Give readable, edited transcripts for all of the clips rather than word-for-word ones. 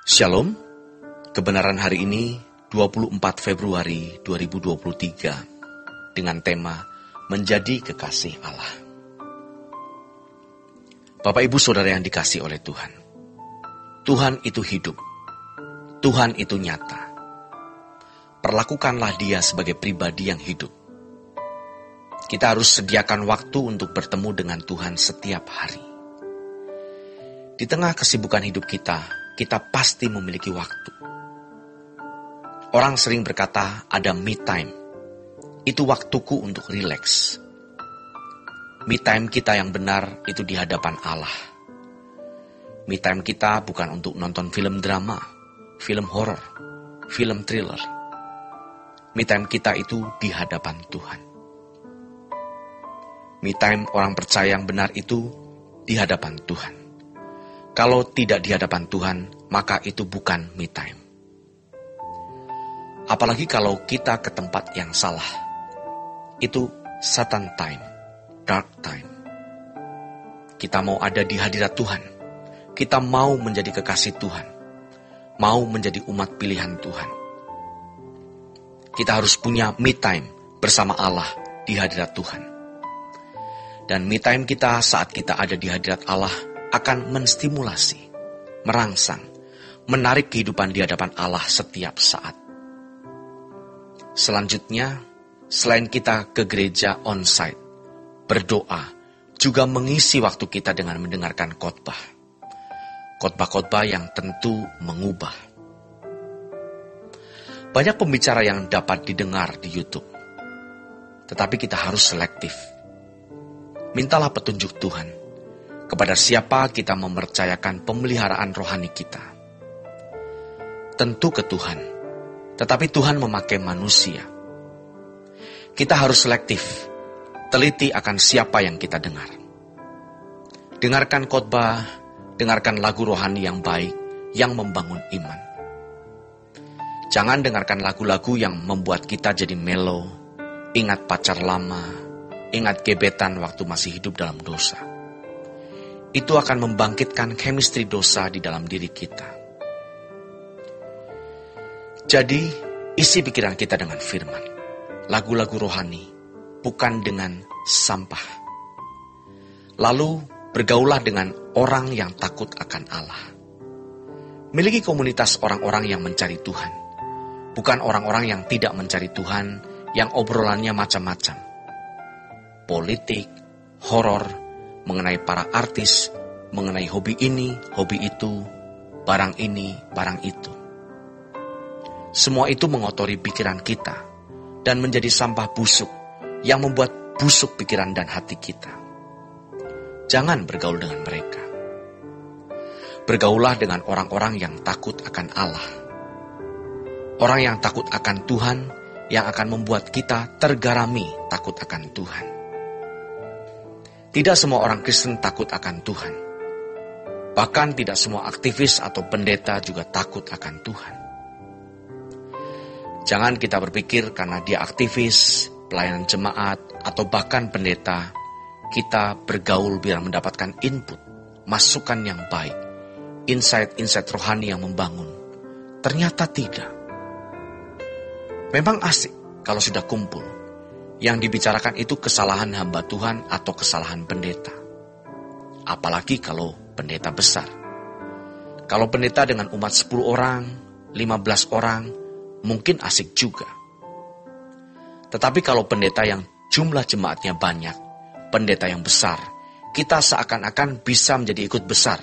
Shalom, kebenaran hari ini 24 Februari 2023 dengan tema Menjadi Kekasih Allah. Bapak Ibu Saudara yang dikasihi oleh Tuhan, Tuhan itu hidup, Tuhan itu nyata. Perlakukanlah Dia sebagai pribadi yang hidup. Kita harus sediakan waktu untuk bertemu dengan Tuhan setiap hari. Di tengah kesibukan hidup kita pasti memiliki waktu. Orang sering berkata ada me time. Itu waktuku untuk rileks. Me time kita yang benar itu di hadapan Allah. Me time kita bukan untuk nonton film drama, film horor, film thriller. Me time kita itu di hadapan Tuhan. Me time orang percaya yang benar itu di hadapan Tuhan. Kalau tidak di hadapan Tuhan, maka itu bukan me time. Apalagi kalau kita ke tempat yang salah. Itu Satan time, dark time. Kita mau ada di hadirat Tuhan. Kita mau menjadi kekasih Tuhan. Mau menjadi umat pilihan Tuhan. Kita harus punya me time bersama Allah di hadirat Tuhan. Dan me time kita saat kita ada di hadirat Allah akan menstimulasi, merangsang, menarik kehidupan di hadapan Allah setiap saat. Selanjutnya, selain kita ke gereja on-site, berdoa, juga mengisi waktu kita dengan mendengarkan khotbah. Khotbah-khotbah yang tentu mengubah. Banyak pembicara yang dapat didengar di YouTube. Tetapi kita harus selektif. Mintalah petunjuk Tuhan. Kepada siapa kita mempercayakan pemeliharaan rohani kita. Tentu ke Tuhan, tetapi Tuhan memakai manusia. Kita harus selektif, teliti akan siapa yang kita dengar. Dengarkan khotbah, dengarkan lagu rohani yang baik, yang membangun iman. Jangan dengarkan lagu-lagu yang membuat kita jadi melo, ingat pacar lama, ingat gebetan waktu masih hidup dalam dosa. Itu akan membangkitkan chemistry dosa di dalam diri kita. Jadi, isi pikiran kita dengan firman. Lagu-lagu rohani, bukan dengan sampah. Lalu, bergaulah dengan orang yang takut akan Allah. Miliki komunitas orang-orang yang mencari Tuhan. Bukan orang-orang yang tidak mencari Tuhan, yang obrolannya macam-macam. Politik, horor, mengenai para artis, mengenai hobi ini, hobi itu, barang ini, barang itu. Semua itu mengotori pikiran kita dan menjadi sampah busuk yang membuat busuk pikiran dan hati kita. Jangan bergaul dengan mereka. Bergaulah dengan orang-orang yang takut akan Allah. Orang yang takut akan Tuhan yang akan membuat kita tergarami takut akan Tuhan. Tidak semua orang Kristen takut akan Tuhan. Bahkan tidak semua aktivis atau pendeta juga takut akan Tuhan. Jangan kita berpikir karena dia aktivis, pelayanan jemaat, atau bahkan pendeta, kita bergaul biar mendapatkan input, masukan yang baik, insight-insight rohani yang membangun. Ternyata tidak. Memang asik kalau sudah kumpul. Yang dibicarakan itu kesalahan hamba Tuhan atau kesalahan pendeta. Apalagi kalau pendeta besar. Kalau pendeta dengan umat 10 orang, 15 orang, mungkin asik juga. Tetapi kalau pendeta yang jumlah jemaatnya banyak, pendeta yang besar, kita seakan-akan bisa menjadi ikut besar.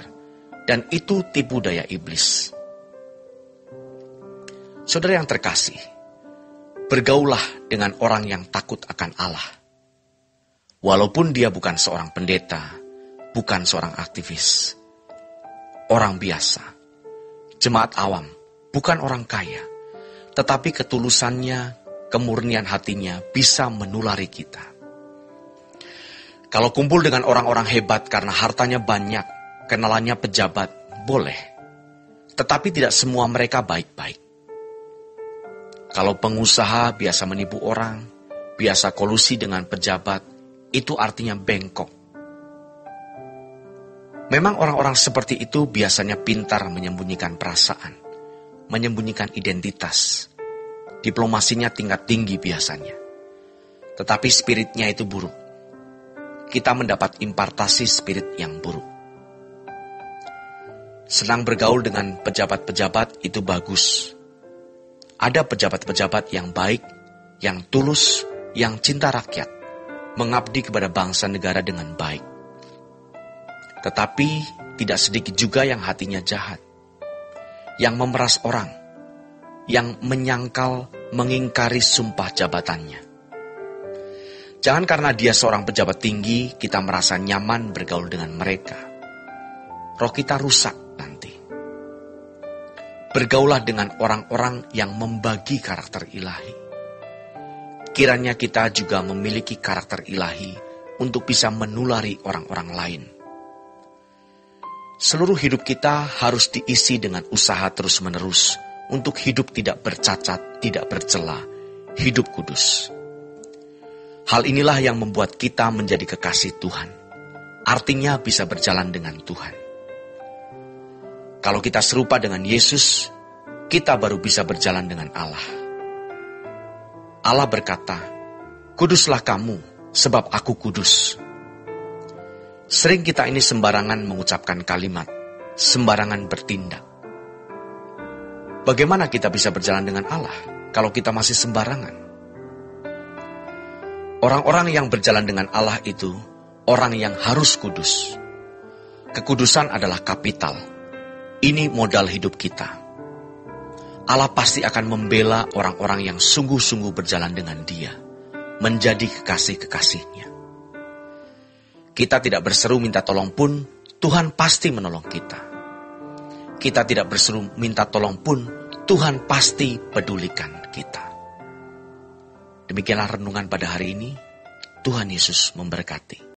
Dan itu tipu daya iblis. Saudara yang terkasih, bergaulah dengan orang yang takut akan Allah. Walaupun dia bukan seorang pendeta, bukan seorang aktivis. Orang biasa, jemaat awam, bukan orang kaya. Tetapi ketulusannya, kemurnian hatinya bisa menulari kita. Kalau kumpul dengan orang-orang hebat karena hartanya banyak, kenalannya pejabat, boleh. Tetapi tidak semua mereka baik-baik. Kalau pengusaha biasa menipu orang, biasa kolusi dengan pejabat, itu artinya bengkok. Memang orang-orang seperti itu biasanya pintar menyembunyikan perasaan, menyembunyikan identitas. Diplomasinya tingkat tinggi biasanya. Tetapi spiritnya itu buruk. Kita mendapat impartasi spirit yang buruk. Senang bergaul dengan pejabat-pejabat itu bagus. Ada pejabat-pejabat yang baik, yang tulus, yang cinta rakyat, mengabdi kepada bangsa negara dengan baik. Tetapi tidak sedikit juga yang hatinya jahat, yang memeras orang, yang menyangkal, mengingkari sumpah jabatannya. Jangan karena dia seorang pejabat tinggi, kita merasa nyaman bergaul dengan mereka. Roh kita rusak nanti. Bergaulah dengan orang-orang yang membagi karakter ilahi. Kiranya kita juga memiliki karakter ilahi untuk bisa menulari orang-orang lain. Seluruh hidup kita harus diisi dengan usaha terus-menerus untuk hidup tidak bercacat, tidak bercela, hidup kudus. Hal inilah yang membuat kita menjadi kekasih Tuhan. Artinya bisa berjalan dengan Tuhan. Kalau kita serupa dengan Yesus, kita baru bisa berjalan dengan Allah. Allah berkata, "Kuduslah kamu, sebab aku kudus." Sering kita ini sembarangan mengucapkan kalimat, sembarangan bertindak. Bagaimana kita bisa berjalan dengan Allah kalau kita masih sembarangan? Orang-orang yang berjalan dengan Allah itu orang yang harus kudus. Kekudusan adalah kapital. Ini modal hidup kita. Allah pasti akan membela orang-orang yang sungguh-sungguh berjalan dengan Dia, menjadi kekasih-kekasihnya. Kita tidak berseru minta tolong pun, Tuhan pasti menolong kita. Kita tidak berseru minta tolong pun, Tuhan pasti pedulikan kita. Demikianlah renungan pada hari ini. Tuhan Yesus memberkati.